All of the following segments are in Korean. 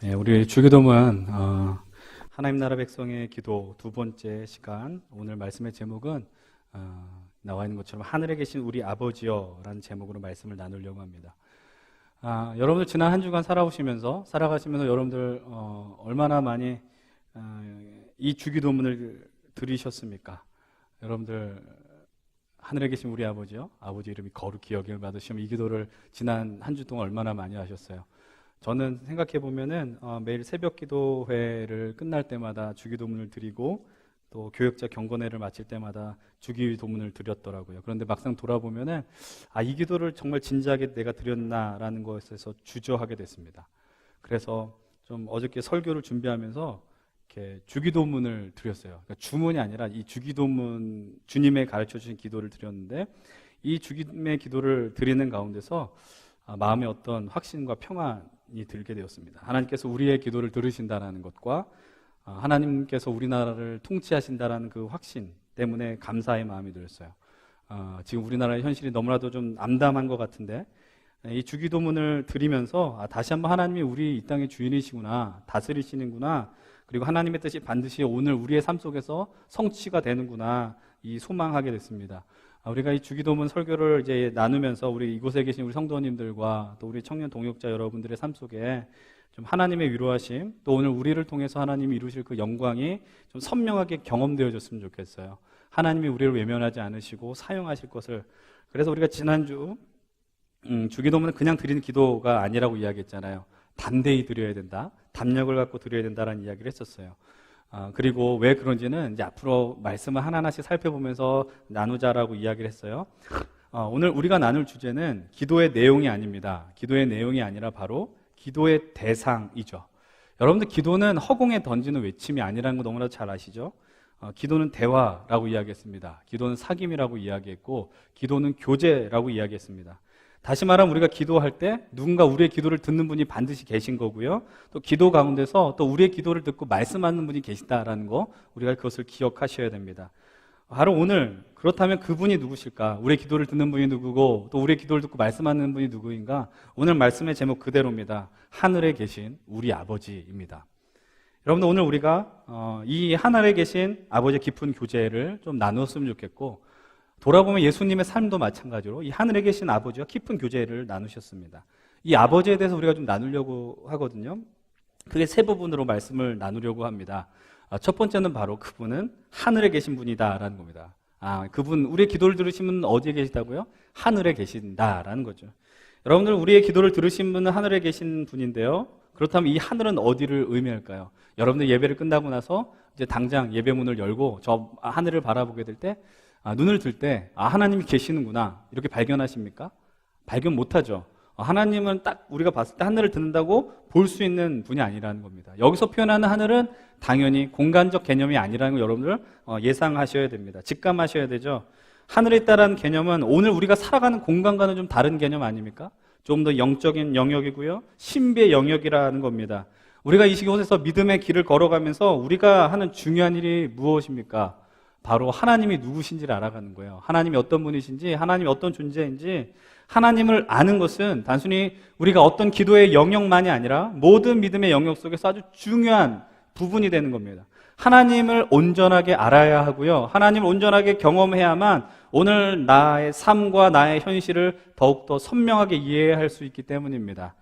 네, 우리 주기도문 하나님 나라 백성의 기도 두 번째 시간, 오늘 말씀의 제목은 나와 있는 것처럼 하늘에 계신 우리 아버지여 라는 제목으로 말씀을 나누려고 합니다. 여러분들 지난 한 주간 살아가시면서 여러분들 얼마나 많이 이 주기도문을 들으셨습니까? 여러분들 하늘에 계신 우리 아버지여, 아버지 이름이 거룩히 여김을 받으시면 이 기도를 지난 한 주 동안 얼마나 많이 하셨어요? 저는 생각해 보면은 매일 새벽 기도회를 끝날 때마다 주기도문을 드리고 또 교역자 경건회를 마칠 때마다 주기도문을 드렸더라고요. 그런데 막상 돌아보면은 이 기도를 정말 진지하게 내가 드렸나라는 것에서 주저하게 됐습니다. 그래서 좀 어저께 설교를 준비하면서 이렇게 주기도문을 드렸어요. 그러니까 주문이 아니라 이 주기도문, 주님의 가르쳐 주신 기도를 드렸는데, 이 주님의 기도를 드리는 가운데서 마음에 어떤 확신과 평안이 들게 되었습니다. 하나님께서 우리의 기도를 들으신다는 것과 하나님께서 우리나라를 통치하신다는 그 확신 때문에 감사의 마음이 들었어요. 지금 우리나라의 현실이 너무나도 좀 암담한 것 같은데, 이 주기도문을 드리면서 다시 한번 하나님이 우리 이 땅의 주인이시구나, 다스리시는구나, 그리고 하나님의 뜻이 반드시 오늘 우리의 삶 속에서 성취가 되는구나, 이 소망하게 됐습니다. 우리가 이 주기도문 설교를 이제 나누면서 우리 이곳에 계신 우리 성도님들과 또 우리 청년 동역자 여러분들의 삶 속에 좀 하나님의 위로하심, 또 오늘 우리를 통해서 하나님이 이루실 그 영광이 좀 선명하게 경험되어졌으면 좋겠어요. 하나님이 우리를 외면하지 않으시고 사용하실 것을. 그래서 우리가 지난주 주기도문은 그냥 드리는 기도가 아니라고 이야기했잖아요. 담대히 드려야 된다, 담력을 갖고 드려야 된다라는 이야기를 했었어요. 그리고 왜 그런지는 이제 앞으로 말씀을 하나하나씩 살펴보면서 나누자라고 이야기를 했어요. 오늘 우리가 나눌 주제는 기도의 내용이 아닙니다. 기도의 내용이 아니라 바로 기도의 대상이죠. 여러분들, 기도는 허공에 던지는 외침이 아니라는 거 너무나도 잘 아시죠? 기도는 대화라고 이야기했습니다. 기도는 사귐이라고 이야기했고, 기도는 교제라고 이야기했습니다. 다시 말하면 우리가 기도할 때 누군가 우리의 기도를 듣는 분이 반드시 계신 거고요. 또 기도 가운데서 또 우리의 기도를 듣고 말씀하는 분이 계시다라는 거, 우리가 그것을 기억하셔야 됩니다. 바로 오늘, 그렇다면 그분이 누구실까? 우리의 기도를 듣는 분이 누구고 또 우리의 기도를 듣고 말씀하는 분이 누구인가? 오늘 말씀의 제목 그대로입니다. 하늘에 계신 우리 아버지입니다. 여러분들, 오늘 우리가 이 하늘에 계신 아버지의 깊은 교제를 좀 나누었으면 좋겠고, 돌아보면 예수님의 삶도 마찬가지로 이 하늘에 계신 아버지와 깊은 교제를 나누셨습니다. 이 아버지에 대해서 우리가 좀 나누려고 하거든요. 그게 세 부분으로 말씀을 나누려고 합니다. 첫 번째는 바로 그분은 하늘에 계신 분이다라는 겁니다. 그분, 우리의 기도를 들으신 분은 어디에 계시다고요? 하늘에 계신다라는 거죠. 여러분들, 우리의 기도를 들으신 분은 하늘에 계신 분인데요. 그렇다면 이 하늘은 어디를 의미할까요? 여러분들 예배를 끝나고 나서 이제 당장 예배문을 열고 저 하늘을 바라보게 될 때, 눈을 들 때 하나님이 계시는구나, 이렇게 발견하십니까? 발견 못하죠. 하나님은 딱 우리가 봤을 때 하늘을 듣는다고 볼 수 있는 분이 아니라는 겁니다. 여기서 표현하는 하늘은 당연히 공간적 개념이 아니라는 거 여러분들 예상하셔야 됩니다. 직감하셔야 되죠. 하늘에 있다라는 개념은 오늘 우리가 살아가는 공간과는 좀 다른 개념 아닙니까? 좀 더 영적인 영역이고요, 신비의 영역이라는 겁니다. 우리가 이곳에서 믿음의 길을 걸어가면서 우리가 하는 중요한 일이 무엇입니까? 바로 하나님이 누구신지를 알아가는 거예요. 하나님이 어떤 분이신지, 하나님이 어떤 존재인지. 하나님을 아는 것은 단순히 우리가 어떤 기도의 영역만이 아니라 모든 믿음의 영역 속에서 아주 중요한 부분이 되는 겁니다. 하나님을 온전하게 알아야 하고요, 하나님을 온전하게 경험해야만 오늘 나의 삶과 나의 현실을 더욱더 선명하게 이해할 수 있기 때문입니다.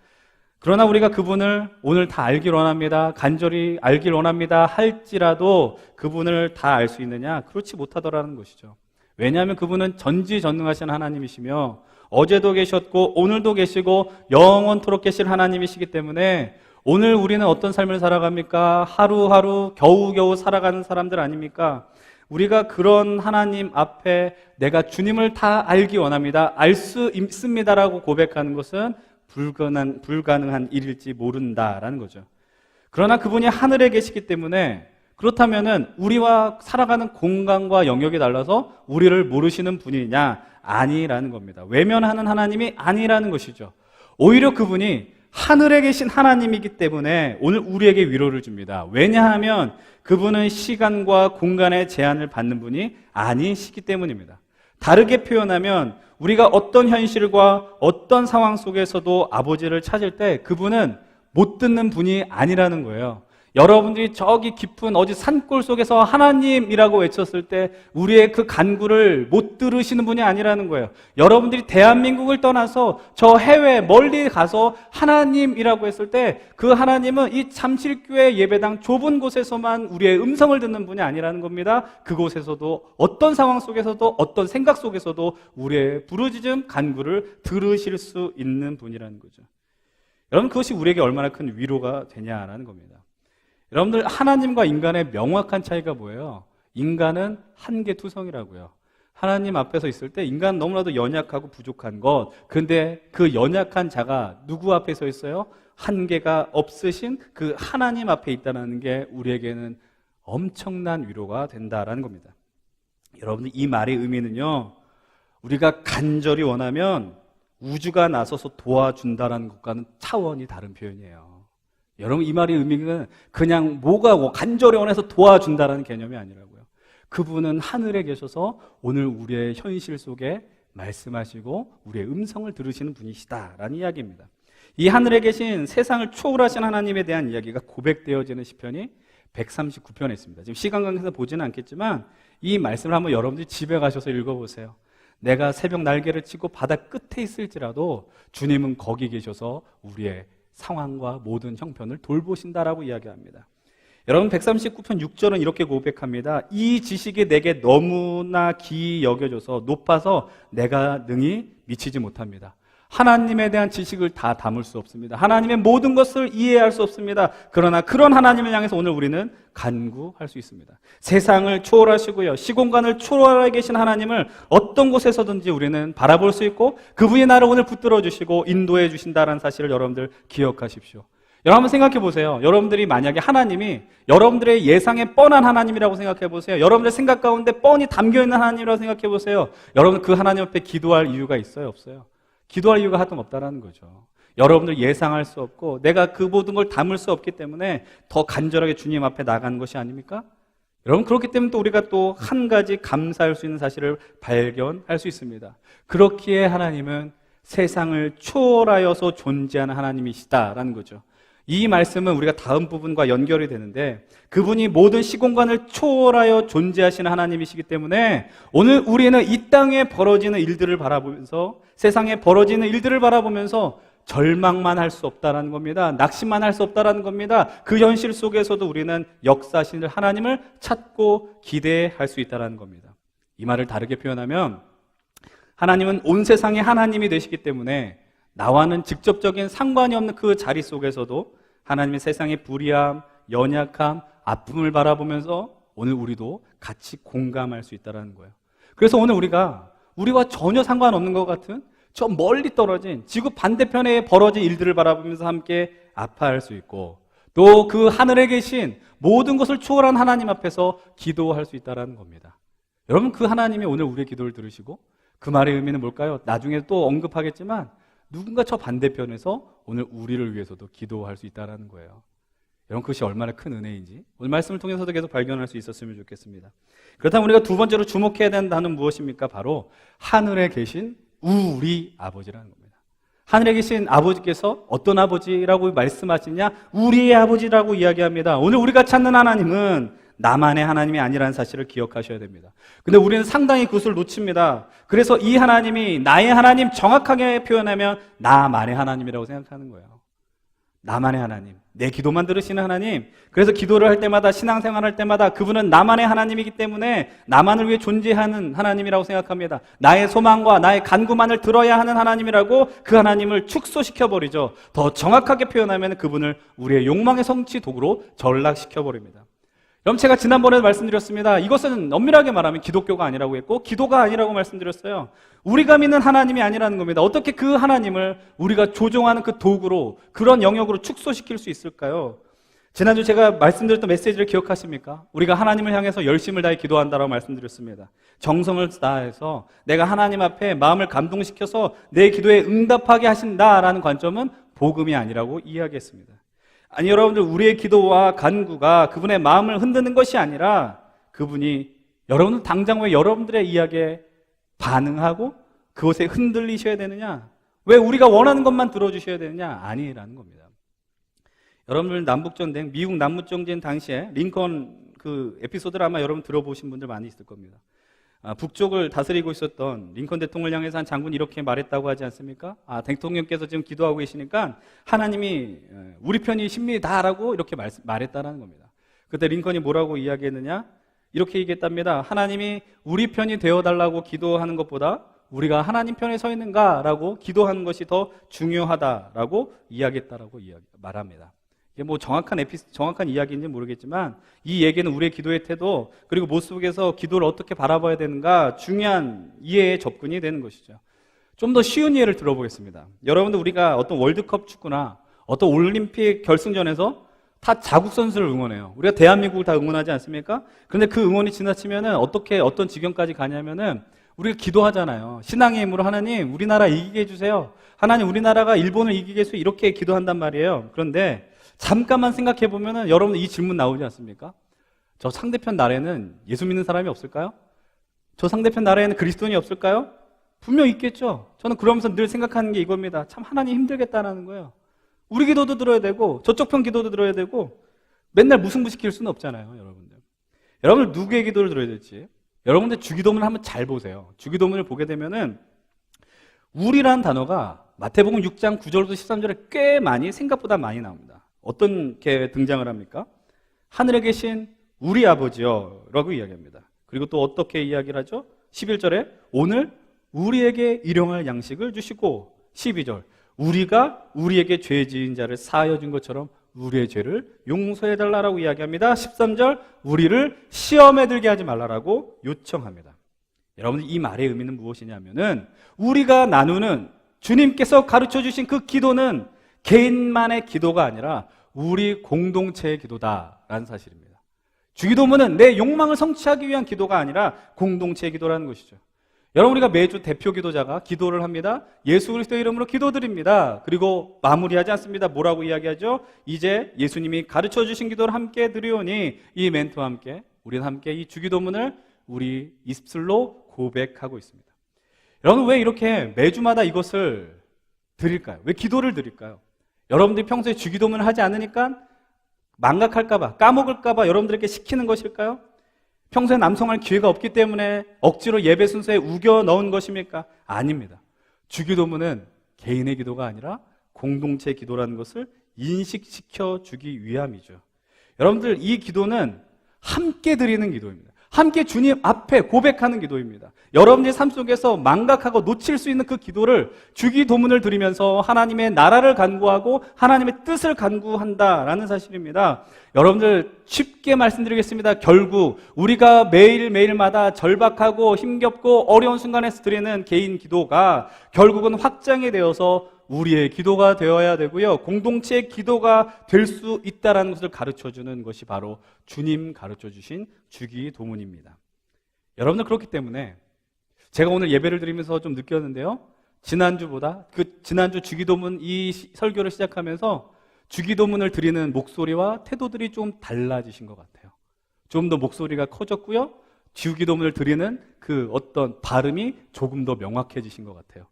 그러나 우리가 그분을 오늘 다 알길 원합니다, 간절히 알길 원합니다 할지라도 그분을 다 알 수 있느냐? 그렇지 못하더라는 것이죠. 왜냐하면 그분은 전지전능하신 하나님이시며 어제도 계셨고 오늘도 계시고 영원토록 계실 하나님이시기 때문에 오늘 우리는 어떤 삶을 살아갑니까? 하루하루 겨우겨우 살아가는 사람들 아닙니까? 우리가 그런 하나님 앞에 내가 주님을 다 알기 원합니다, 알 수 있습니다라고 고백하는 것은 불가능한 일일지 모른다라는 거죠. 그러나 그분이 하늘에 계시기 때문에, 그렇다면은 우리와 살아가는 공간과 영역이 달라서 우리를 모르시는 분이냐? 아니라는 겁니다. 외면하는 하나님이 아니라는 것이죠. 오히려 그분이 하늘에 계신 하나님이기 때문에 오늘 우리에게 위로를 줍니다. 왜냐하면 그분은 시간과 공간의 제한을 받는 분이 아니시기 때문입니다. 다르게 표현하면 우리가 어떤 현실과 어떤 상황 속에서도 아버지를 찾을 때 그분은 못 듣는 분이 아니라는 거예요. 여러분들이 저기 깊은 어디 산골 속에서 하나님이라고 외쳤을 때 우리의 그 간구를 못 들으시는 분이 아니라는 거예요. 여러분들이 대한민국을 떠나서 저 해외 멀리 가서 하나님이라고 했을 때 그 하나님은 이 잠실교회 예배당 좁은 곳에서만 우리의 음성을 듣는 분이 아니라는 겁니다. 그곳에서도 어떤 상황 속에서도 어떤 생각 속에서도 우리의 부르짖음 간구를 들으실 수 있는 분이라는 거죠. 여러분, 그것이 우리에게 얼마나 큰 위로가 되냐라는 겁니다. 여러분들, 하나님과 인간의 명확한 차이가 뭐예요? 인간은 한계투성이라고요. 하나님 앞에서 있을 때 인간은 너무나도 연약하고 부족한 것, 근데 그 연약한 자가 누구 앞에 서 있어요? 한계가 없으신 그 하나님 앞에 있다는 게 우리에게는 엄청난 위로가 된다라는 겁니다. 여러분들, 이 말의 의미는요, 우리가 간절히 원하면 우주가 나서서 도와준다라는 것과는 차원이 다른 표현이에요. 여러분, 이 말의 의미는 그냥 뭐가 간절히 원해서 도와준다라는 개념이 아니라고요. 그분은 하늘에 계셔서 오늘 우리의 현실 속에 말씀하시고 우리의 음성을 들으시는 분이시다라는 이야기입니다. 이 하늘에 계신 세상을 초월하신 하나님에 대한 이야기가 고백되어지는 시편이 139편에 있습니다. 지금 시간 관계에서 보지는 않겠지만 이 말씀을 한번 여러분들이 집에 가셔서 읽어보세요. 내가 새벽 날개를 치고 바다 끝에 있을지라도 주님은 거기 계셔서 우리의 상황과 모든 형편을 돌보신다라고 이야기합니다. 여러분, 139편 6절은 이렇게 고백합니다. 이 지식이 내게 너무나 기이 여겨져서 높아서 내가 능히 미치지 못합니다. 하나님에 대한 지식을 다 담을 수 없습니다. 하나님의 모든 것을 이해할 수 없습니다. 그러나 그런 하나님을 향해서 오늘 우리는 간구할 수 있습니다. 세상을 초월하시고요, 시공간을 초월하게 계신 하나님을 어떤 곳에서든지 우리는 바라볼 수 있고 그분이 나를 오늘 붙들어 주시고 인도해 주신다는 사실을 여러분들 기억하십시오. 여러분, 한번 생각해 보세요. 여러분들이 만약에 하나님이 여러분들의 예상에 뻔한 하나님이라고 생각해 보세요. 여러분들 생각 가운데 뻔히 담겨 있는 하나님이라고 생각해 보세요. 여러분, 그 하나님 앞에 기도할 이유가 있어요, 없어요? 기도할 이유가 하등 없다라는 거죠. 여러분들 예상할 수 없고 내가 그 모든 걸 담을 수 없기 때문에 더 간절하게 주님 앞에 나가는 것이 아닙니까? 여러분, 그렇기 때문에 또 우리가 또 한 가지 감사할 수 있는 사실을 발견할 수 있습니다. 그렇기에 하나님은 세상을 초월하여서 존재하는 하나님이시다라는 거죠. 이 말씀은 우리가 다음 부분과 연결이 되는데 그분이 모든 시공간을 초월하여 존재하시는 하나님이시기 때문에 오늘 우리는 이 땅에 벌어지는 일들을 바라보면서 세상에 벌어지는 일들을 바라보면서 절망만 할 수 없다라는 겁니다. 낙심만 할 수 없다라는 겁니다. 그 현실 속에서도 우리는 역사하시는 하나님을 찾고 기대할 수 있다라는 겁니다. 이 말을 다르게 표현하면 하나님은 온 세상의 하나님이 되시기 때문에 나와는 직접적인 상관이 없는 그 자리 속에서도 하나님의 세상의 불의함, 연약함, 아픔을 바라보면서 오늘 우리도 같이 공감할 수 있다는 거예요. 그래서 오늘 우리와 전혀 상관없는 것 같은 저 멀리 떨어진 지구 반대편에 벌어진 일들을 바라보면서 함께 아파할 수 있고 또 그 하늘에 계신 모든 것을 초월한 하나님 앞에서 기도할 수 있다는 겁니다. 여러분, 그 하나님이 오늘 우리의 기도를 들으시고 그 말의 의미는 뭘까요? 나중에 또 언급하겠지만 누군가 저 반대편에서 오늘 우리를 위해서도 기도할 수 있다는 거예요. 여러분, 그것이 얼마나 큰 은혜인지 오늘 말씀을 통해서도 계속 발견할 수 있었으면 좋겠습니다. 그렇다면 우리가 두 번째로 주목해야 되는 단어는 무엇입니까? 바로 하늘에 계신 우리 아버지라는 겁니다. 하늘에 계신 아버지께서 어떤 아버지라고 말씀하시냐? 우리의 아버지라고 이야기합니다. 오늘 우리가 찾는 하나님은 나만의 하나님이 아니라는 사실을 기억하셔야 됩니다. 근데 우리는 상당히 그것을 놓칩니다. 그래서 이 하나님이 나의 하나님, 정확하게 표현하면 나만의 하나님이라고 생각하는 거예요. 나만의 하나님, 내 기도만 들으시는 하나님. 그래서 기도를 할 때마다, 신앙생활 할 때마다 그분은 나만의 하나님이기 때문에 나만을 위해 존재하는 하나님이라고 생각합니다. 나의 소망과 나의 간구만을 들어야 하는 하나님이라고 그 하나님을 축소시켜버리죠. 더 정확하게 표현하면 그분을 우리의 욕망의 성취 도구로 전락시켜버립니다. 여러분, 제가 지난번에도 말씀드렸습니다. 이것은 엄밀하게 말하면 기독교가 아니라고 했고 기도가 아니라고 말씀드렸어요. 우리가 믿는 하나님이 아니라는 겁니다. 어떻게 그 하나님을 우리가 조종하는 그 도구로, 그런 영역으로 축소시킬 수 있을까요? 지난주 제가 말씀드렸던 메시지를 기억하십니까? 우리가 하나님을 향해서 열심을 다해 기도한다라고 말씀드렸습니다. 정성을 다해서 내가 하나님 앞에 마음을 감동시켜서 내 기도에 응답하게 하신다라는 관점은 복음이 아니라고 이야기했습니다. 아니, 여러분들, 우리의 기도와 간구가 그분의 마음을 흔드는 것이 아니라 그분이 여러분들 당장 왜 여러분들의 이야기에 반응하고 그것에 흔들리셔야 되느냐? 왜 우리가 원하는 것만 들어주셔야 되느냐? 아니라는 겁니다. 여러분들 남북전쟁, 미국 남북전쟁 당시에 링컨 그 에피소드를 아마 여러분 들어보신 분들 많이 있을 겁니다. 북쪽을 다스리고 있었던 링컨 대통령을 향해서 한 장군이 이렇게 말했다고 하지 않습니까? 대통령께서 지금 기도하고 계시니까 하나님이 우리 편이 십니다라고 이렇게 말했다라는 겁니다. 그때 링컨이 뭐라고 이야기했느냐? 이렇게 얘기했답니다. 하나님이 우리 편이 되어달라고 기도하는 것보다 우리가 하나님 편에 서 있는가라고 기도하는 것이 더 중요하다라고 이야기했다라고 말합니다. 이게 뭐 정확한 이야기인지 모르겠지만 이 얘기는 우리의 기도의 태도 그리고 모습에서 기도를 어떻게 바라봐야 되는가 중요한 이해의 접근이 되는 것이죠. 좀 더 쉬운 예를 들어보겠습니다. 여러분들 우리가 어떤 월드컵 축구나 어떤 올림픽 결승전에서 다 자국 선수를 응원해요. 우리가 대한민국을 다 응원하지 않습니까? 그런데 그 응원이 지나치면은 어떤 지경까지 가냐면은 우리가 기도하잖아요. 신앙의 힘으로 하나님 우리나라 이기게 해주세요. 하나님 우리나라가 일본을 이기게 해주세요. 이렇게 기도한단 말이에요. 그런데 잠깐만 생각해 보면은 여러분 이 질문 나오지 않습니까? 저 상대편 나라에는 예수 믿는 사람이 없을까요? 저 상대편 나라에는 그리스도인이 없을까요? 분명 있겠죠. 저는 그러면서 늘 생각하는 게 이겁니다. 참 하나님 힘들겠다라는 거예요. 우리 기도도 들어야 되고 저쪽 편 기도도 들어야 되고 맨날 무승부시킬 수는 없잖아요, 여러분들. 여러분들 누구의 기도를 들어야 될지 여러분들 주기도문을 한번 잘 보세요. 주기도문을 보게 되면은 우리라는 단어가 마태복음 6장 9절부터 13절에 꽤 많이 생각보다 많이 나옵니다. 어떻게 등장을 합니까? 하늘에 계신 우리 아버지여 라고 이야기합니다. 그리고 또 어떻게 이야기를 하죠? 11절에 오늘 우리에게 일용할 양식을 주시고 12절 우리가 우리에게 죄 지은 자를 사하여 준 것처럼 우리의 죄를 용서해 달라고 이야기합니다. 13절 우리를 시험에 들게 하지 말라라고 요청합니다. 여러분들 이 말의 의미는 무엇이냐면은 우리가 나누는 주님께서 가르쳐 주신 그 기도는 개인만의 기도가 아니라 우리 공동체의 기도다라는 사실입니다. 주기도문은 내 욕망을 성취하기 위한 기도가 아니라 공동체의 기도라는 것이죠. 여러분 우리가 매주 대표 기도자가 기도를 합니다. 예수 그리스도의 이름으로 기도드립니다. 그리고 마무리하지 않습니다. 뭐라고 이야기하죠? 이제 예수님이 가르쳐 주신 기도를 함께 드리오니 이 멘트와 함께 우리는 함께 이 주기도문을 우리 입술로 고백하고 있습니다. 여러분 왜 이렇게 매주마다 이것을 드릴까요? 왜 기도를 드릴까요? 여러분들이 평소에 주기도문을 하지 않으니까 망각할까봐, 까먹을까봐 여러분들에게 시키는 것일까요? 평소에 남성할 기회가 없기 때문에 억지로 예배 순서에 우겨 넣은 것입니까? 아닙니다. 주기도문은 개인의 기도가 아니라 공동체 기도라는 것을 인식시켜 주기 위함이죠. 여러분들 이 기도는 함께 드리는 기도입니다. 함께 주님 앞에 고백하는 기도입니다. 여러분의 삶 속에서 망각하고 놓칠 수 있는 그 기도를 주기도문을 드리면서 하나님의 나라를 간구하고 하나님의 뜻을 간구한다라는 사실입니다. 여러분들 쉽게 말씀드리겠습니다. 결국 우리가 매일매일마다 절박하고 힘겹고 어려운 순간에서 드리는 개인 기도가 결국은 확장이 되어서 우리의 기도가 되어야 되고요. 공동체의 기도가 될 수 있다는 것을 가르쳐주는 것이 바로 주님 가르쳐주신 주기도문입니다. 여러분들 그렇기 때문에 제가 오늘 예배를 드리면서 좀 느꼈는데요. 지난주 주기도문 이 설교를 시작하면서 주기도문을 드리는 목소리와 태도들이 좀 달라지신 것 같아요. 좀 더 목소리가 커졌고요. 주기도문을 드리는 그 어떤 발음이 조금 더 명확해지신 것 같아요.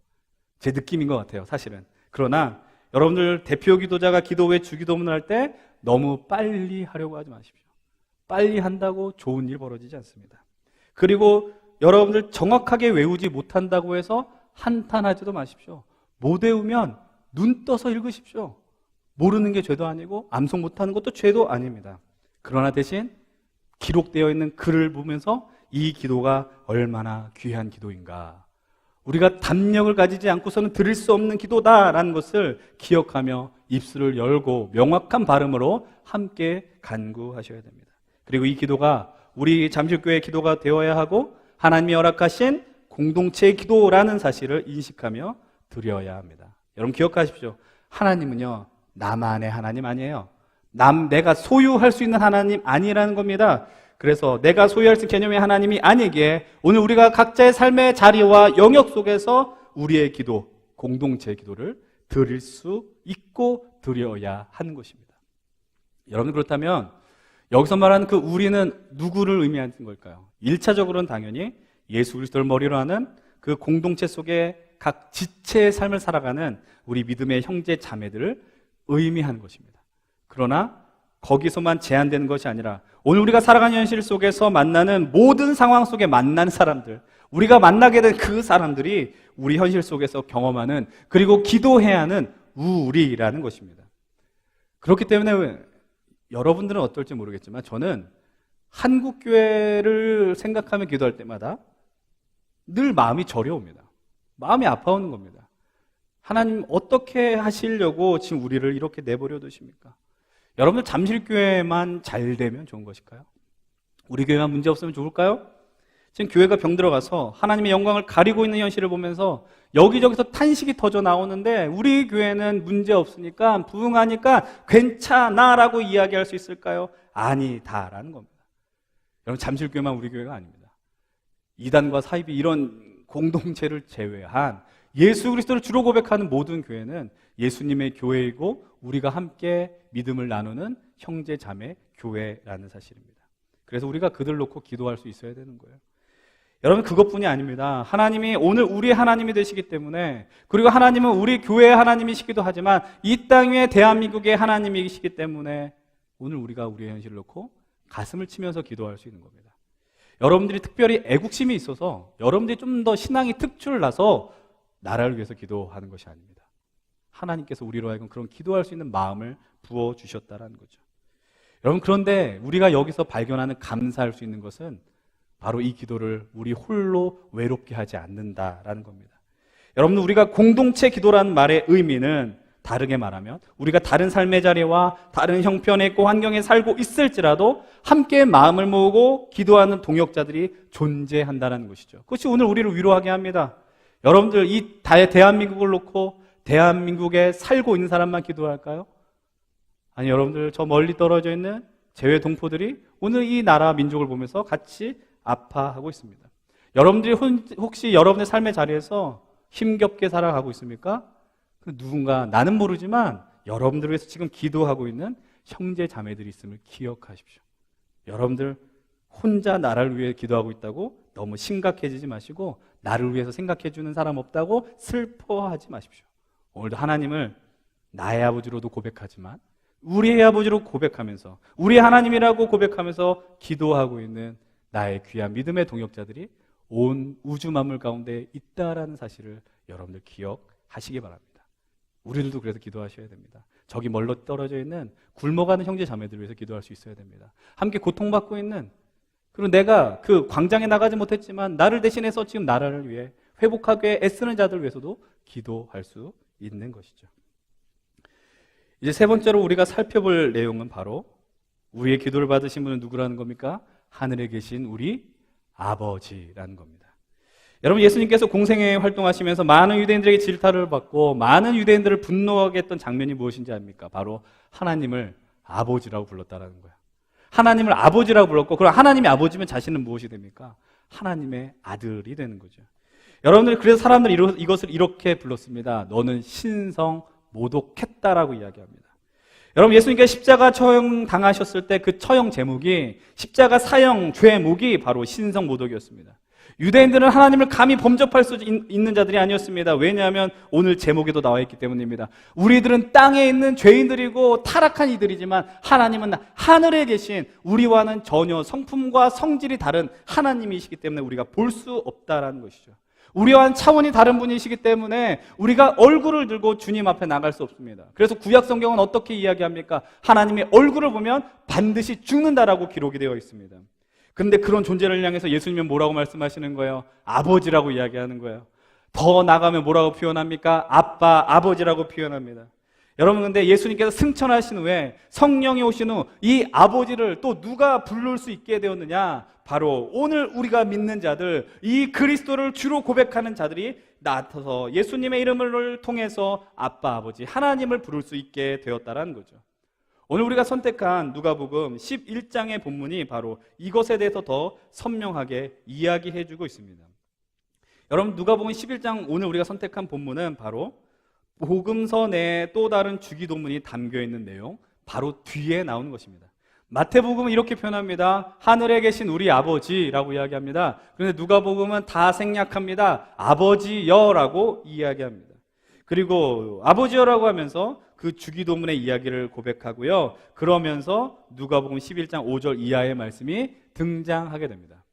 제 느낌인 것 같아요, 사실은. 그러나 여러분들 대표 기도자가 기도 후에 주기도문을 할 때 너무 빨리 하려고 하지 마십시오. 빨리 한다고 좋은 일 벌어지지 않습니다. 그리고 여러분들 정확하게 외우지 못한다고 해서 한탄하지도 마십시오. 못 외우면 눈 떠서 읽으십시오. 모르는 게 죄도 아니고 암송 못하는 것도 죄도 아닙니다. 그러나 대신 기록되어 있는 글을 보면서 이 기도가 얼마나 귀한 기도인가, 우리가 담력을 가지지 않고서는 드릴 수 없는 기도다라는 것을 기억하며 입술을 열고 명확한 발음으로 함께 간구하셔야 됩니다. 그리고 이 기도가 우리 잠실교회의 기도가 되어야 하고 하나님이 허락하신 공동체의 기도라는 사실을 인식하며 드려야 합니다. 여러분 기억하십시오. 하나님은요, 나만의 하나님 아니에요. 내가 소유할 수 있는 하나님 아니라는 겁니다. 그래서 내가 소유할 수 있는 개념의 하나님이 아니기에 오늘 우리가 각자의 삶의 자리와 영역 속에서 우리의 기도, 공동체의 기도를 드릴 수 있고 드려야 하는 것입니다. 여러분 그렇다면 여기서 말하는 그 우리는 누구를 의미하는 걸까요? 1차적으로는 당연히 예수 그리스도를 머리로 하는 그 공동체 속에 각 지체의 삶을 살아가는 우리 믿음의 형제 자매들을 의미하는 것입니다. 그러나 거기서만 제한되는 것이 아니라 오늘 우리가 살아가는 현실 속에서 만나는 모든 상황 속에 만난 사람들, 우리가 만나게 된 그 사람들이 우리 현실 속에서 경험하는, 그리고 기도해야 하는 우리라는 것입니다. 그렇기 때문에 여러분들은 어떨지 모르겠지만 저는 한국교회를 생각하며 기도할 때마다 늘 마음이 저려옵니다. 마음이 아파오는 겁니다. 하나님 어떻게 하시려고 지금 우리를 이렇게 내버려 두십니까? 여러분들 잠실교회만 잘 되면 좋은 것일까요? 우리 교회만 문제 없으면 좋을까요? 지금 교회가 병들어가서 하나님의 영광을 가리고 있는 현실을 보면서 여기저기서 탄식이 터져 나오는데 우리 교회는 문제 없으니까, 부흥하니까 괜찮아라고 이야기할 수 있을까요? 아니다라는 겁니다. 여러분, 잠실교회만 우리 교회가 아닙니다. 이단과 사이비 이런 공동체를 제외한 예수 그리스도를 주로 고백하는 모든 교회는 예수님의 교회이고 우리가 함께 믿음을 나누는 형제 자매 교회라는 사실입니다. 그래서 우리가 그들 놓고 기도할 수 있어야 되는 거예요. 여러분, 그것뿐이 아닙니다. 하나님이 오늘 우리의 하나님이 되시기 때문에, 그리고 하나님은 우리 교회의 하나님이시기도 하지만 이 땅 위에 대한민국의 하나님이시기 때문에 오늘 우리가 우리의 현실을 놓고 가슴을 치면서 기도할 수 있는 겁니다. 여러분들이 특별히 애국심이 있어서, 여러분들이 좀 더 신앙이 특출나서 나라를 위해서 기도하는 것이 아닙니다. 하나님께서 우리로 하여금 그런 기도할 수 있는 마음을 부어주셨다는 거죠. 여러분, 그런데 우리가 여기서 발견하는, 감사할 수 있는 것은 바로 이 기도를 우리 홀로 외롭게 하지 않는다라는 겁니다. 여러분, 우리가 공동체 기도라는 말의 의미는 다르게 말하면 우리가 다른 삶의 자리와 다른 형편의 있고 환경에 살고 있을지라도 함께 마음을 모으고 기도하는 동역자들이 존재한다는 것이죠. 그것이 오늘 우리를 위로하게 합니다. 여러분들, 이 대한민국을 놓고 대한민국에 살고 있는 사람만 기도할까요? 아니, 여러분들, 저 멀리 떨어져 있는 재외 동포들이 오늘 이 나라 민족을 보면서 같이 아파하고 있습니다. 여러분들이 혹시 여러분의 삶의 자리에서 힘겹게 살아가고 있습니까? 누군가, 나는 모르지만 여러분들을 위해서 지금 기도하고 있는 형제 자매들이 있음을 기억하십시오. 여러분들 혼자 나라를 위해 기도하고 있다고 너무 심각해지지 마시고, 나를 위해서 생각해 주는 사람 없다고 슬퍼하지 마십시오. 오늘도 하나님을 나의 아버지로도 고백하지만 우리의 아버지로 고백하면서, 우리의 하나님이라고 고백하면서 기도하고 있는 나의 귀한 믿음의 동역자들이 온 우주 만물 가운데 있다라는 사실을 여러분들 기억하시기 바랍니다. 우리들도 그래서 기도하셔야 됩니다. 저기 멀리 떨어져 있는 굶어가는 형제 자매들을 위해서 기도할 수 있어야 됩니다. 함께 고통받고 있는, 그리고 내가 그 광장에 나가지 못했지만 나를 대신해서 지금 나라를 위해 회복하게 애쓰는 자들을 위해서도 기도할 수 있는 것이죠. 이제 세 번째로 우리가 살펴볼 내용은 바로 우리의 기도를 받으신 분은 누구라는 겁니까? 하늘에 계신 우리 아버지라는 겁니다. 여러분, 예수님께서 공생애 활동하시면서 많은 유대인들에게 질타를 받고 많은 유대인들을 분노하게 했던 장면이 무엇인지 압니까? 바로 하나님을 아버지라고 불렀다라는 거예요. 하나님을 아버지라고 불렀고, 그럼 하나님이 아버지면 자신은 무엇이 됩니까? 하나님의 아들이 되는 거죠. 여러분들, 그래서 사람들이 이것을 이렇게 불렀습니다. 너는 신성 모독했다라고 이야기합니다. 여러분, 예수님께서 십자가 처형 당하셨을 때 그 처형 제목이, 십자가 사형 죄목이 바로 신성 모독이었습니다. 유대인들은 하나님을 감히 범접할 수 있는 자들이 아니었습니다. 왜냐하면 오늘 제목에도 나와 있기 때문입니다. 우리들은 땅에 있는 죄인들이고 타락한 이들이지만 하나님은 하늘에 계신 우리와는 전혀 성품과 성질이 다른 하나님이시기 때문에 우리가 볼 수 없다라는 것이죠. 우리와는 차원이 다른 분이시기 때문에 우리가 얼굴을 들고 주님 앞에 나갈 수 없습니다. 그래서 구약 성경은 어떻게 이야기합니까? 하나님의 얼굴을 보면 반드시 죽는다라고 기록이 되어 있습니다. 그런데 그런 존재를 향해서 예수님은 뭐라고 말씀하시는 거예요? 아버지라고 이야기하는 거예요. 더 나가면 뭐라고 표현합니까? 아빠, 아버지라고 표현합니다. 여러분, 근데 예수님께서 승천하신 후에 성령이 오신 후 이 아버지를 또 누가 부를 수 있게 되었느냐? 바로 오늘 우리가 믿는 자들, 이 그리스도를 주로 고백하는 자들이 나타서 예수님의 이름을 통해서 아빠, 아버지, 하나님을 부를 수 있게 되었다는 거죠. 오늘 우리가 선택한 누가복음 11장의 본문이 바로 이것에 대해서 더 선명하게 이야기해주고 있습니다. 여러분, 누가복음 11장 오늘 우리가 선택한 본문은 바로 복음서 내에 또 다른 주기도문이 담겨있는 내용, 바로 뒤에 나오는 것입니다. 마태복음은 이렇게 표현합니다. 하늘에 계신 우리 아버지라고 이야기합니다. 그런데 누가복음은 다 생략합니다. 아버지여라고 이야기합니다. 그리고 아버지여라고 하면서 그 주기도문의 이야기를 고백하고요. 그러면서 누가복음 11장 5절 이하의 말씀이 등장하게 됩니다.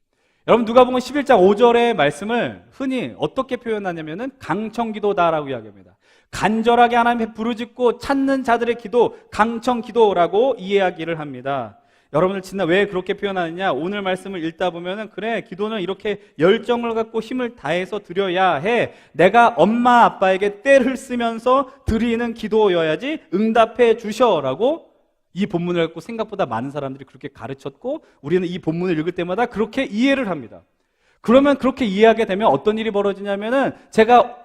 여러분, 누가복음 11장 5절의 말씀을 흔히 어떻게 표현하냐면은 강청기도다라고 이야기합니다. 간절하게 하나님께 부르짖고 찾는 자들의 기도, 강청기도라고 이야기를 합니다. 여러분들 진짜 왜 그렇게 표현하느냐? 오늘 말씀을 읽다 보면은 그래, 기도는 이렇게 열정을 갖고 힘을 다해서 드려야 해. 내가 엄마 아빠에게 때를 쓰면서 드리는 기도여야지 응답해 주셔라고 이 본문을 갖고 생각보다 많은 사람들이 그렇게 가르쳤고, 우리는 이 본문을 읽을 때마다 그렇게 이해를 합니다. 그러면 그렇게 이해하게 되면 어떤 일이 벌어지냐면은 제가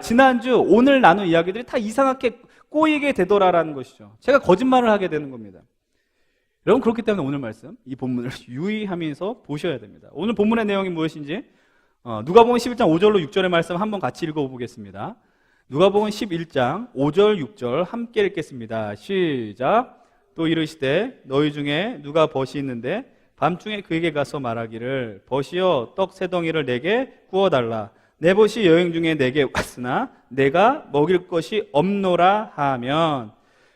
지난주 오늘 나눈 이야기들이 다 이상하게 꼬이게 되더라라는 것이죠. 제가 거짓말을 하게 되는 겁니다. 여러분, 그렇기 때문에 오늘 말씀, 이 본문을 유의하면서 보셔야 됩니다. 오늘 본문의 내용이 무엇인지 누가복음 11장 5절로 6절의 말씀 한번 같이 읽어보겠습니다. 누가복음 11장 5절 6절 함께 읽겠습니다. 시작. 또 이르시되 너희 중에 누가 벗이 있는데 밤중에 그에게 가서 말하기를 벗이여 떡 세 덩이를 내게 구워달라. 내 벗이 여행 중에 내게 왔으나 내가 먹일 것이 없노라 하면,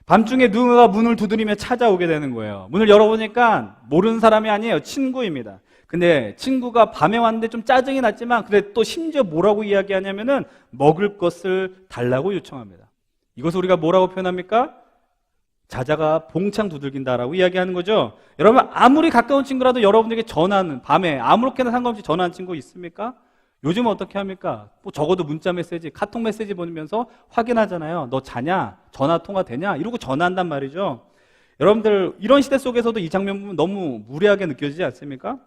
밤중에 누군가가 문을 두드리며 찾아오게 되는 거예요. 문을 열어보니까 모르는 사람이 아니에요. 친구입니다. 근데 친구가 밤에 왔는데 좀 짜증이 났지만 근데 또 심지어 뭐라고 이야기하냐면은 먹을 것을 달라고 요청합니다. 이것을 우리가 뭐라고 표현합니까? 자자가 봉창 두들긴다라고 이야기하는 거죠. 여러분, 아무리 가까운 친구라도 여러분에게 전화는 밤에 아무렇게나 상관없이 전화하는 친구 있습니까? 요즘은 어떻게 합니까? 뭐 적어도 문자 메시지, 카톡 메시지 보내면서 확인하잖아요. 너 자냐? 전화 통화 되냐? 이러고 전화한단 말이죠. 여러분들, 이런 시대 속에서도 이 장면 보면 너무 무례하게 느껴지지 않습니까?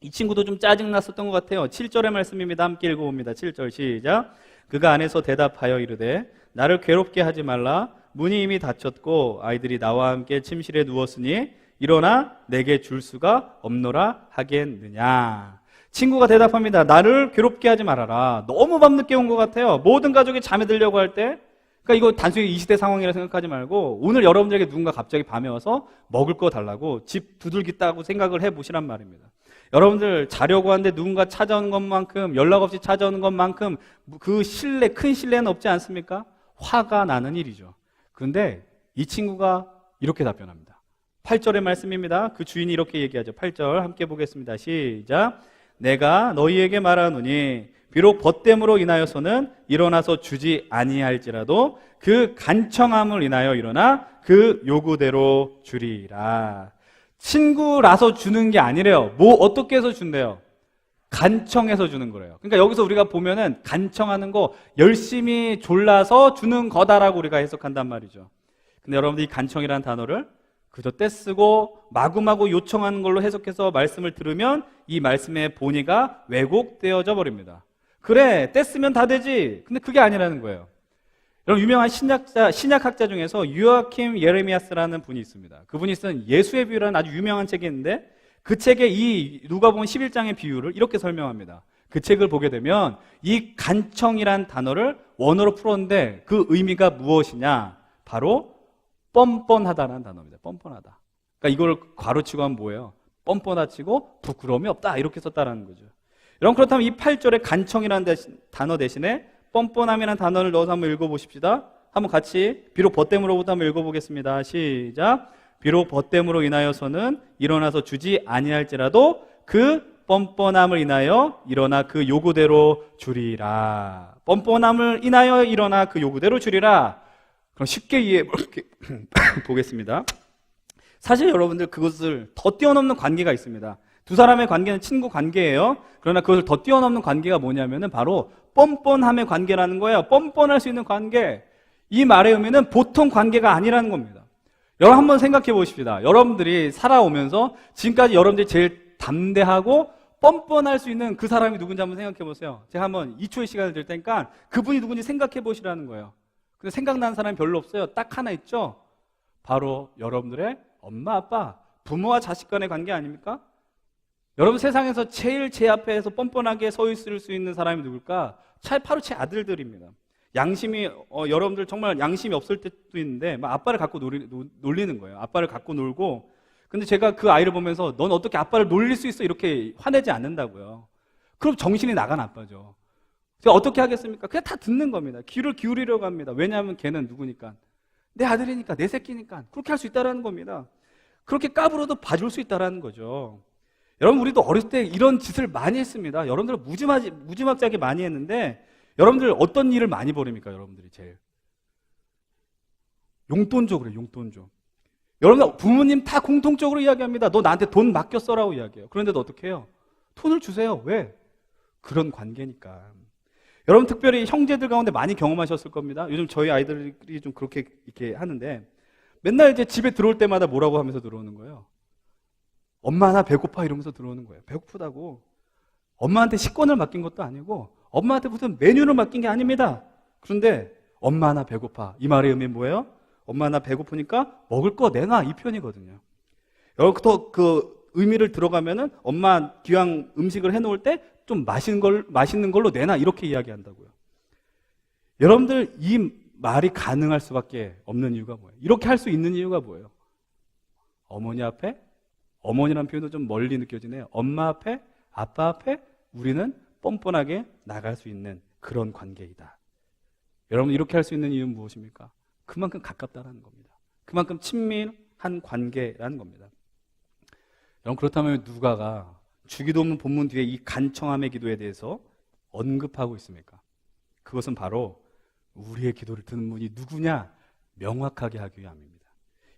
이 친구도 좀 짜증났었던 것 같아요. 7절의 말씀입니다. 함께 읽어봅니다. 7절 시작. 그가 안에서 대답하여 이르되 나를 괴롭게 하지 말라. 문이 이미 닫혔고 아이들이 나와 함께 침실에 누웠으니 일어나 내게 줄 수가 없노라 하겠느냐. 친구가 대답합니다. 나를 괴롭게 하지 말아라. 너무 밤늦게 온 것 같아요. 모든 가족이 잠에 들려고 할 때, 그러니까 이거 단순히 이 시대 상황이라 생각하지 말고 오늘 여러분들에게 누군가 갑자기 밤에 와서 먹을 거 달라고 집 두들겼다고 생각을 해보시란 말입니다. 여러분들 자려고 하는데 누군가 찾아오는 것만큼, 연락 없이 찾아오는 것만큼 그 큰 신뢰는 없지 않습니까? 화가 나는 일이죠. 그런데 이 친구가 이렇게 답변합니다. 8절의 말씀입니다. 그 주인이 이렇게 얘기하죠. 8절 함께 보겠습니다. 시작. 내가 너희에게 말하노니 비록 벗됨으로 인하여서는 일어나서 주지 아니할지라도 그 간청함을 인하여 일어나 그 요구대로 주리라. 친구라서 주는 게 아니래요. 뭐 어떻게 해서 준대요? 간청해서 주는 거래요. 그러니까 여기서 우리가 보면은 간청하는 거 열심히 졸라서 주는 거다라고 우리가 해석한단 말이죠. 근데 여러분들 이 간청이라는 단어를 그저 떼쓰고 마구마구 요청하는 걸로 해석해서 말씀을 들으면 이 말씀의 본의가 왜곡되어져 버립니다. 그래, 떼쓰면 다 되지. 근데 그게 아니라는 거예요. 여러분, 유명한 신약학자 중에서 요아킴 예레미야스라는 분이 있습니다. 그분이 쓴 예수의 비유라는 아주 유명한 책이 있는데 그 책에 이 누가복음 11장의 비유를 이렇게 설명합니다. 그 책을 보게 되면 이 간청이란 단어를 원어로 풀었는데 그 의미가 무엇이냐? 바로 뻔뻔하다라는 단어입니다. 뻔뻔하다. 그러니까 이걸 괄호치고 하면 뭐예요? 뻔뻔하치고 부끄러움이 없다 이렇게 썼다라는 거죠. 여러분, 그렇다면 이 8절에 간청이라는 단어 대신에 뻔뻔함이라는 단어를 넣어서 한번 읽어보십시다. 한번 같이 비록 벗됨으로부터 한번 읽어보겠습니다. 시작. 비록 벗됨으로 인하여서는 일어나서 주지 아니할지라도 그 뻔뻔함을 인하여 일어나 그 요구대로 주리라. 뻔뻔함을 인하여 일어나 그 요구대로 주리라. 그럼 쉽게 이해해 보겠습니다. 사실 여러분들 그것을 더 뛰어넘는 관계가 있습니다. 두 사람의 관계는 친구 관계예요. 그러나 그것을 더 뛰어넘는 관계가 뭐냐면은 바로 뻔뻔함의 관계라는 거예요. 뻔뻔할 수 있는 관계. 이 말의 의미는 보통 관계가 아니라는 겁니다. 여러분 한번 생각해 보십시다. 여러분들이 살아오면서 지금까지 여러분들이 제일 담대하고 뻔뻔할 수 있는 그 사람이 누군지 한번 생각해 보세요. 제가 한번 2초의 시간을 드릴 테니까 그분이 누군지 생각해 보시라는 거예요. 근데 생각나는 사람이 별로 없어요. 딱 하나 있죠. 바로 여러분들의 엄마, 아빠, 부모와 자식 간의 관계 아닙니까? 여러분 세상에서 제일 제 앞에서 뻔뻔하게 서 있을 수 있는 사람이 누굴까? 바로 제 아들들입니다. 양심이 여러분들 정말 양심이 없을 때도 있는데 막 아빠를 갖고 놀리는 거예요. 아빠를 갖고 놀고, 근데 제가 그 아이를 보면서 넌 어떻게 아빠를 놀릴 수 있어? 이렇게 화내지 않는다고요. 그럼 정신이 나간 아빠죠. 제가 어떻게 하겠습니까? 그냥 다 듣는 겁니다. 귀를 기울이려고 합니다. 왜냐하면 걔는 누구니까? 내 아들이니까, 내 새끼니까. 그렇게 할 수 있다는 겁니다. 그렇게 까불어도 봐줄 수 있다는 거죠. 여러분, 우리도 어렸을 때 이런 짓을 많이 했습니다. 여러분들 무지막지하게 많이 했는데, 여러분들 어떤 일을 많이 벌입니까? 여러분들이 제일. 용돈줘, 그래요, 용돈줘. 여러분들 부모님 다 공통적으로 이야기합니다. 너 나한테 돈 맡겨 써라고 이야기해요. 그런데도 어떻게 해요? 돈을 주세요. 왜? 그런 관계니까. 여러분 특별히 형제들 가운데 많이 경험하셨을 겁니다. 요즘 저희 아이들이 좀 그렇게 이렇게 하는데 맨날 이제 집에 들어올 때마다 뭐라고 하면서 들어오는 거예요? 엄마 나 배고파 이러면서 들어오는 거예요. 배고프다고. 엄마한테 식권을 맡긴 것도 아니고 엄마한테 무슨 메뉴를 맡긴 게 아닙니다. 그런데 엄마 나 배고파. 이 말의 의미는 뭐예요? 엄마 나 배고프니까 먹을 거 내놔 이 표현이거든요. 여기서 그 의미를 들어가면은 엄마 기왕 음식을 해놓을 때 좀 맛있는 걸로 내놔 이렇게 이야기한다고요. 여러분들 이 말이 가능할 수밖에 없는 이유가 뭐예요? 이렇게 할 수 있는 이유가 뭐예요? 어머니 앞에 어머니라는 표현도 좀 멀리 느껴지네요. 엄마 앞에 아빠 앞에 우리는 뻔뻔하게 나갈 수 있는 그런 관계이다. 여러분 이렇게 할 수 있는 이유는 무엇입니까? 그만큼 가깝다는 겁니다. 그만큼 친밀한 관계라는 겁니다. 여러분 그렇다면 누가가 주기도문 본문 뒤에 이 간청함의 기도에 대해서 언급하고 있습니까? 그것은 바로 우리의 기도를 듣는 분이 누구냐 명확하게 하기 위함입니다.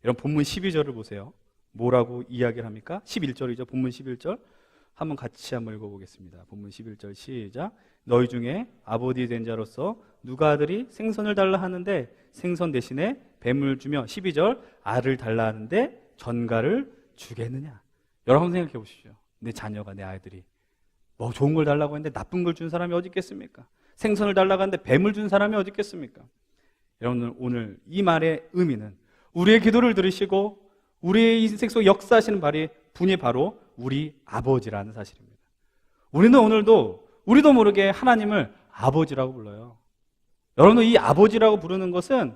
여러분 본문 12절을 보세요. 뭐라고 이야기를 합니까? 11절이죠. 본문 11절 한번 같이 한번 읽어보겠습니다. 본문 11절 시작. 너희 중에 아버지 된 자로서 누가 아들이 생선을 달라 하는데 생선 대신에 뱀을 주며 12절 알을 달라 하는데 전갈을 주겠느냐. 여러분 생각해 보십시오. 내 자녀가 내 아이들이 뭐 좋은 걸 달라고 했는데 나쁜 걸 준 사람이 어디 있겠습니까? 생선을 달라고 하는데 뱀을 준 사람이 어디 있겠습니까? 여러분 오늘 이 말의 의미는 우리의 기도를 들으시고 우리의 인생 속 역사하시는 분이 바로 우리 아버지라는 사실입니다. 우리는 오늘도 우리도 모르게 하나님을 아버지라고 불러요. 여러분 이 아버지라고 부르는 것은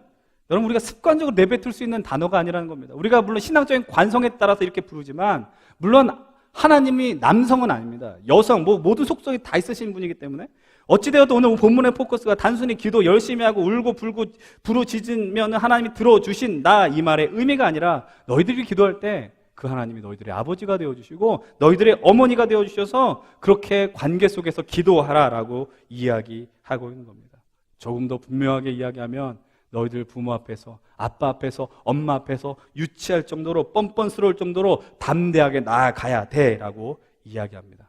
여러분 우리가 습관적으로 내뱉을 수 있는 단어가 아니라는 겁니다. 우리가 물론 신앙적인 관성에 따라서 이렇게 부르지만 물론 하나님이 남성은 아닙니다. 여성, 모든 속성이 다 있으신 분이기 때문에 어찌되어도 오늘 본문의 포커스가 단순히 기도 열심히 하고 울고 불고 부르짖으면 하나님이 들어주신다 이 말의 의미가 아니라 너희들이 기도할 때 그 하나님이 너희들의 아버지가 되어주시고 너희들의 어머니가 되어주셔서 그렇게 관계 속에서 기도하라라고 이야기하고 있는 겁니다. 조금 더 분명하게 이야기하면 너희들 부모 앞에서 아빠 앞에서 엄마 앞에서 유치할 정도로 뻔뻔스러울 정도로 담대하게 나아가야 돼라고 이야기합니다.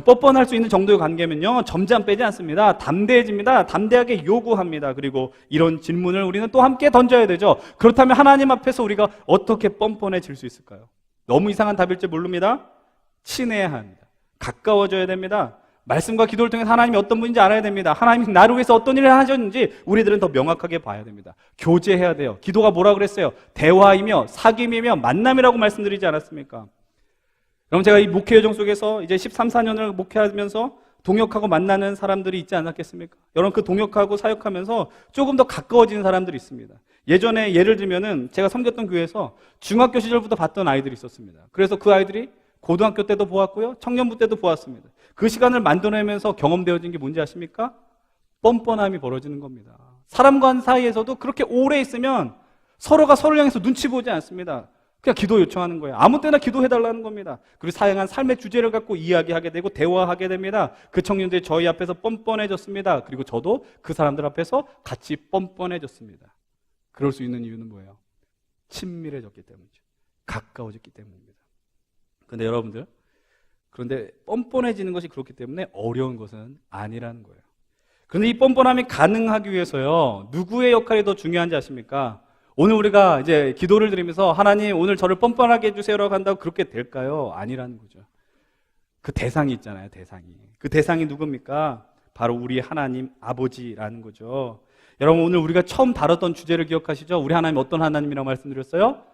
뻔뻔할 수 있는 정도의 관계면요 점점 빼지 않습니다. 담대해집니다. 담대하게 요구합니다. 그리고 이런 질문을 우리는 또 함께 던져야 되죠. 그렇다면 하나님 앞에서 우리가 어떻게 뻔뻔해질 수 있을까요? 너무 이상한 답일지 모릅니다. 친해야 합니다. 가까워져야 됩니다. 말씀과 기도를 통해서 하나님이 어떤 분인지 알아야 됩니다. 하나님이 나를 위해서 어떤 일을 하셨는지 우리들은 더 명확하게 봐야 됩니다. 교제해야 돼요. 기도가 뭐라 그랬어요? 대화이며 사귐이며 만남이라고 말씀드리지 않았습니까? 그럼 제가 이 목회 여정 속에서 이제 13, 14년을 목회하면서 동역하고 만나는 사람들이 있지 않았겠습니까? 여러분 그 동역하고 사역하면서 조금 더 가까워지는 사람들이 있습니다. 예전에 예를 들면은 제가 섬겼던 교회에서 중학교 시절부터 봤던 아이들이 있었습니다. 그래서 그 아이들이 고등학교 때도 보았고요. 청년부 때도 보았습니다. 그 시간을 만들어내면서 경험되어진 게 뭔지 아십니까? 뻔뻔함이 벌어지는 겁니다. 사람과 사이에서도 그렇게 오래 있으면 서로가 서로를 향해서 눈치 보지 않습니다. 그냥 기도 요청하는 거예요. 아무 때나 기도해달라는 겁니다. 그리고 사양한 삶의 주제를 갖고 이야기하게 되고 대화하게 됩니다. 그 청년들이 저희 앞에서 뻔뻔해졌습니다. 그리고 저도 그 사람들 앞에서 같이 뻔뻔해졌습니다. 그럴 수 있는 이유는 뭐예요? 친밀해졌기 때문이죠. 가까워졌기 때문입니다. 그런데 여러분들, 그런데 뻔뻔해지는 것이 그렇기 때문에 어려운 것은 아니라는 거예요. 그런데 이 뻔뻔함이 가능하기 위해서요, 누구의 역할이 더 중요한지 아십니까? 오늘 우리가 이제 기도를 드리면서 하나님 오늘 저를 뻔뻔하게 해주세요라고 한다고 그렇게 될까요? 아니라는 거죠. 그 대상이 있잖아요, 대상이. 그 대상이 누굽니까? 바로 우리 하나님 아버지라는 거죠. 여러분 오늘 우리가 처음 다뤘던 주제를 기억하시죠? 우리 하나님 어떤 하나님이라고 말씀드렸어요?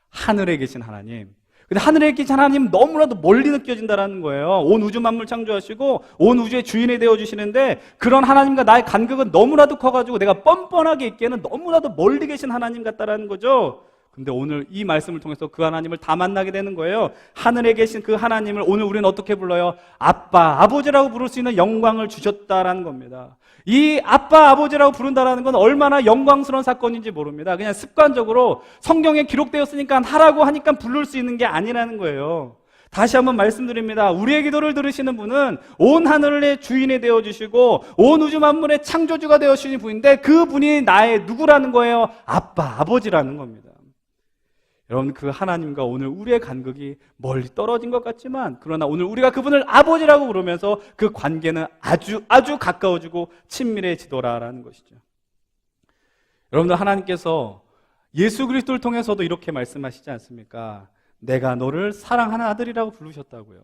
하늘에 계신 하나님. 근데 하늘에 계신 하나님 너무나도 멀리 느껴진다는 거예요. 온 우주 만물 창조하시고 온 우주의 주인이 되어주시는데 그런 하나님과 나의 간격은 너무나도 커가지고 내가 뻔뻔하게 있기에는 너무나도 멀리 계신 하나님 같다라는 거죠. 근데 오늘 이 말씀을 통해서 그 하나님을 다 만나게 되는 거예요. 하늘에 계신 그 하나님을 오늘 우리는 어떻게 불러요? 아빠, 아버지라고 부를 수 있는 영광을 주셨다라는 겁니다. 이 아빠, 아버지라고 부른다라는 건 얼마나 영광스러운 사건인지 모릅니다. 그냥 습관적으로 성경에 기록되었으니까 하라고 하니까 부를 수 있는 게 아니라는 거예요. 다시 한번 말씀드립니다. 우리의 기도를 들으시는 분은 온 하늘의 주인이 되어주시고 온 우주 만물의 창조주가 되어주신 분인데 그 분이 나의 누구라는 거예요? 아빠, 아버지라는 겁니다. 여러분, 그 하나님과 오늘 우리의 간극이 멀리 떨어진 것 같지만 그러나 오늘 우리가 그분을 아버지라고 부르면서 그 관계는 아주 가까워지고 친밀해지더라라는 것이죠. 여러분들, 하나님께서 예수 그리스도를 통해서도 이렇게 말씀하시지 않습니까? 내가 너를 사랑하는 아들이라고 부르셨다고요.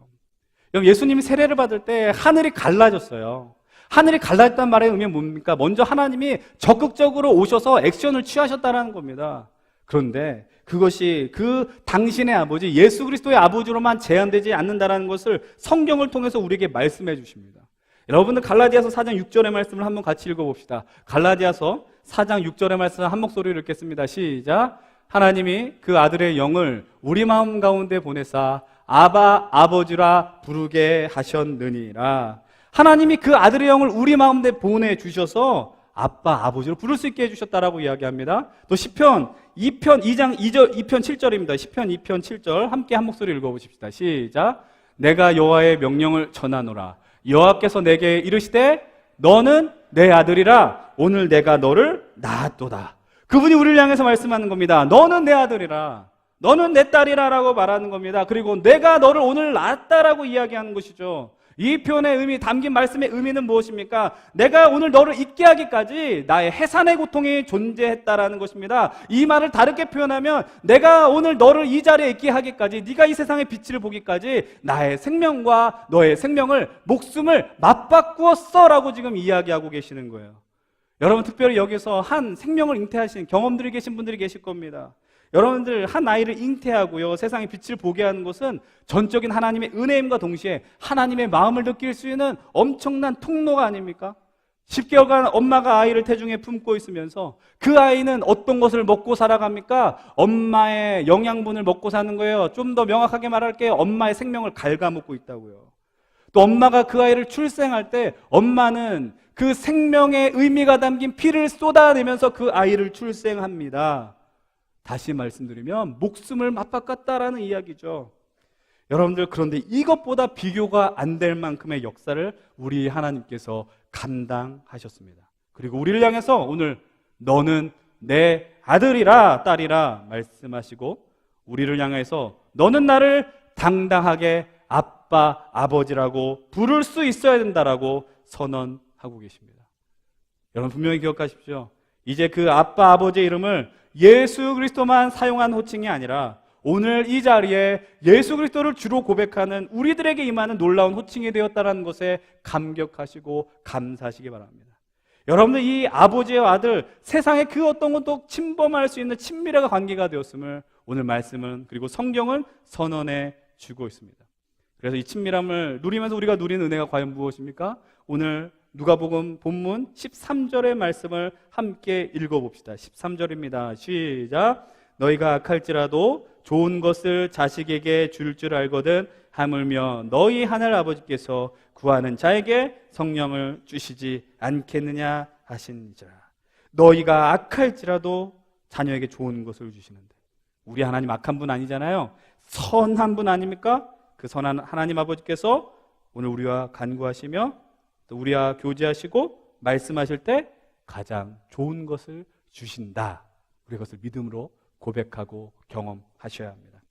여러분, 예수님이 세례를 받을 때 하늘이 갈라졌어요. 하늘이 갈라졌다는 말의 의미는 뭡니까? 먼저 하나님이 적극적으로 오셔서 액션을 취하셨다는 겁니다. 그런데 그것이 그 당신의 아버지 예수 그리스도의 아버지로만 제한되지 않는다는 것을 성경을 통해서 우리에게 말씀해 주십니다. 여러분들, 갈라디아서 4장 6절의 말씀을 한번 같이 읽어봅시다. 갈라디아서 4장 6절의 말씀 한 목소리로 읽겠습니다. 시작. 하나님이 그 아들의 영을 우리 마음 가운데 보내사 아바, 아버지라 부르게 하셨느니라. 하나님이 그 아들의 영을 우리 마음에 보내주셔서 아빠, 아버지로 부를 수 있게 해주셨다라고 이야기합니다. 또 시편 2장 7절입니다. 시편 2편 7절 함께 한 목소리 읽어보십시다. 시작. 내가 여호와의 명령을 전하노라. 여호와께서 내게 이르시되 너는 내 아들이라. 오늘 내가 너를 낳았도다. 그분이 우리를 향해서 말씀하는 겁니다. 너는 내 아들이라, 너는 내 딸이라 라고 말하는 겁니다. 그리고 내가 너를 오늘 낳았다라고 이야기하는 것이죠. 이 표현의 의미, 담긴 말씀의 의미는 무엇입니까? 내가 오늘 너를 있게 하기까지 나의 해산의 고통이 존재했다라는 것입니다. 이 말을 다르게 표현하면 내가 오늘 너를 이 자리에 있게 하기까지, 네가 이 세상의 빛을 보기까지 나의 생명과 너의 생명을, 목숨을 맞바꾸었어 라고 지금 이야기하고 계시는 거예요. 여러분, 특별히 여기서 한 생명을 잉태하신 경험들이 계신 분들이 계실 겁니다. 여러분들, 한 아이를 잉태하고요, 세상의 빛을 보게 하는 것은 전적인 하나님의 은혜임과 동시에 하나님의 마음을 느낄 수 있는 엄청난 통로가 아닙니까? 10개월간 엄마가 아이를 태중에 품고 있으면서 그 아이는 어떤 것을 먹고 살아갑니까? 엄마의 영양분을 먹고 사는 거예요. 좀 더 명확하게 말할게요. 엄마의 생명을 갉아먹고 있다고요. 또 엄마가 그 아이를 출생할 때 엄마는 그 생명의 의미가 담긴 피를 쏟아내면서 그 아이를 출생합니다. 다시 말씀드리면 목숨을 맞바꿨다라는 이야기죠. 여러분들, 그런데 이것보다 비교가 안 될 만큼의 역사를 우리 하나님께서 감당하셨습니다. 그리고 우리를 향해서 오늘 너는 내 아들이라 딸이라 말씀하시고 우리를 향해서 너는 나를 당당하게 아빠, 아버지라고 부를 수 있어야 된다라고 선언하고 계십니다. 여러분, 분명히 기억하십시오. 이제 그 아빠, 아버지의 이름을 예수 그리스도만 사용한 호칭이 아니라 오늘 이 자리에 예수 그리스도를 주로 고백하는 우리들에게 임하는 놀라운 호칭이 되었다는 것에 감격하시고 감사하시기 바랍니다. 여러분들, 이 아버지와 아들, 세상의 그 어떤 것도 침범할 수 있는 친밀한 관계가 되었음을 오늘 말씀은, 그리고 성경은 선언해 주고 있습니다. 그래서 이 친밀함을 누리면서 우리가 누리는 은혜가 과연 무엇입니까? 오늘 누가복음 본문 13절의 말씀을 함께 읽어봅시다. 13절입니다. 시작. 너희가 악할지라도 좋은 것을 자식에게 줄 줄 알거든 하물며 너희 하늘 아버지께서 구하는 자에게 성령을 주시지 않겠느냐 하시니라. 너희가 악할지라도 자녀에게 좋은 것을 주시는데, 우리 하나님 악한 분 아니잖아요. 선한 분 아닙니까? 그 선한 하나님 아버지께서 오늘 우리와 간구하시며 또 우리와 교제하시고 말씀하실 때 가장 좋은 것을 주신다. 우리 그것을 믿음으로 고백하고 경험하셔야 합니다.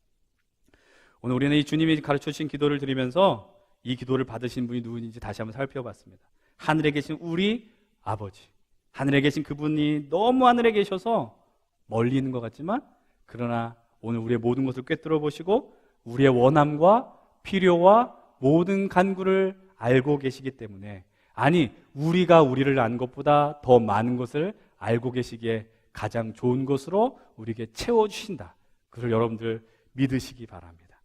오늘 우리는 이 주님이 가르쳐 주신 기도를 드리면서 이 기도를 받으신 분이 누구인지 다시 한번 살펴봤습니다. 하늘에 계신 우리 아버지, 하늘에 계신 그분이 너무 하늘에 계셔서 멀리 있는 것 같지만 그러나 오늘 우리의 모든 것을 꿰뚫어 보시고 우리의 원함과 필요와 모든 간구를 알고 계시기 때문에, 아니 우리가 우리를 아는 것보다 더 많은 것을 알고 계시기에 가장 좋은 것으로 우리에게 채워주신다. 그걸 여러분들 믿으시기 바랍니다.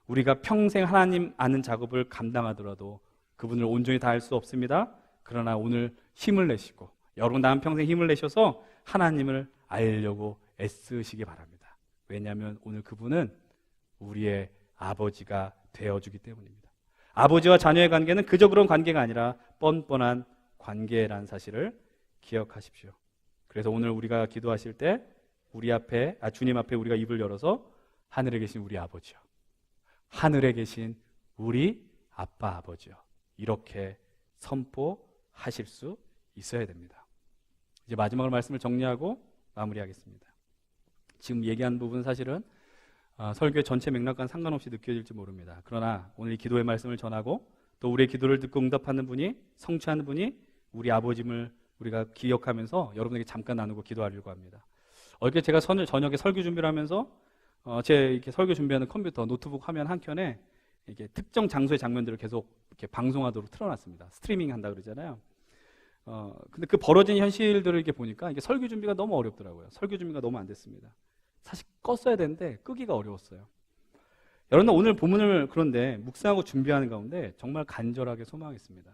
우리가 평생 하나님 아는 작업을 감당하더라도 그분을 온전히 다 알 수 없습니다. 그러나 오늘 힘을 내시고 여러분 다음 평생 힘을 내셔서 하나님을 알려고 애쓰시기 바랍니다. 왜냐하면 오늘 그분은 우리의 아버지가 되어주기 때문입니다. 아버지와 자녀의 관계는 그저 그런 관계가 아니라 뻔뻔한 관계라는 사실을 기억하십시오. 그래서 오늘 우리가 기도하실 때 주님 앞에 우리가 입을 열어서 하늘에 계신 우리 아버지요, 하늘에 계신 우리 아빠 아버지요, 이렇게 선포하실 수 있어야 됩니다. 이제 마지막으로 말씀을 정리하고 마무리하겠습니다. 지금 얘기한 부분 사실은 설교의 전체 맥락과는 상관없이 느껴질지 모릅니다. 그러나 오늘 이 기도의 말씀을 전하고 또 우리의 기도를 듣고 응답하는 분이, 성취하는 분이 우리 아버짐을 우리가 기억하면서 여러분에게 잠깐 나누고 기도하려고 합니다. 어저께 제가 저녁에 설교 준비를 하면서 제 이렇게 설교 준비하는 컴퓨터, 노트북 화면 한 켠에 이렇게 특정 장소의 장면들을 계속 이렇게 방송하도록 틀어놨습니다. 스트리밍 한다 그러잖아요. 근데 그 벌어진 현실들을 이렇게 보니까 이게 설교 준비가 너무 어렵더라고요. 설교 준비가 너무 안 됐습니다. 사실 껐어야 되는데 끄기가 어려웠어요. 여러분, 오늘 본문을 그런데 묵상하고 준비하는 가운데 정말 간절하게 소망했습니다.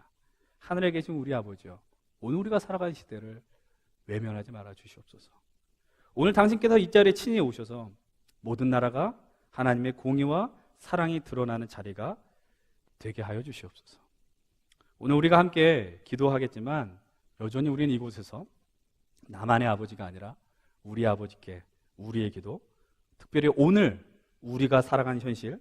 하늘에 계신 우리 아버지요, 오늘 우리가 살아가는 시대를 외면하지 말아 주시옵소서. 오늘 당신께서 이 자리에 친히 오셔서 모든 나라가 하나님의 공의와 사랑이 드러나는 자리가 되게 하여 주시옵소서. 오늘 우리가 함께 기도하겠지만 여전히 우리는 이곳에서 나만의 아버지가 아니라 우리 아버지께 우리의 기도, 특별히 오늘 우리가 살아가는 현실,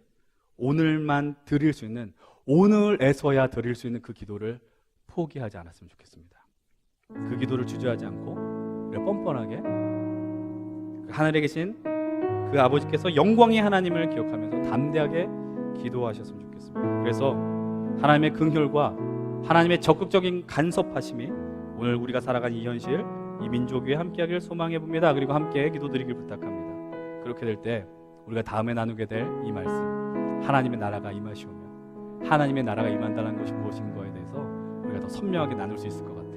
오늘만 드릴 수 있는, 오늘에서야 드릴 수 있는 그 기도를 포기하지 않았으면 좋겠습니다. 그 기도를 주저하지 않고 우리가 뻔뻔하게 하늘에 계신 그 아버지께서 영광의 하나님을 기억하면서 담대하게 기도하셨으면 좋겠습니다. 그래서 하나님의 긍휼과 하나님의 적극적인 간섭하심이 오늘 우리가 살아가는 이 현실, 이 민족 위에 함께하길 소망해 봅니다. 그리고 함께 기도드리길 부탁합니다. 그렇게 될 때 우리가 다음에 나누게 될 이 말씀, 하나님의 나라가 임하시오며 하나님의 나라가 임한다는 것이 무엇인 거에 대해서 우리가 더 선명하게 나눌 수 있을 것 같아요.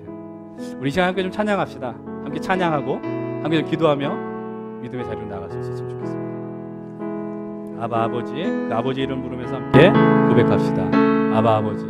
우리 시간 함께 좀 찬양합시다. 함께 찬양하고 함께 좀 기도하며 믿음의 자리로 나갈 수 있었으면 좋겠습니다. 아바 아버지, 그 아버지 이름 부르면서 함께 고백합시다. 아바 아버지,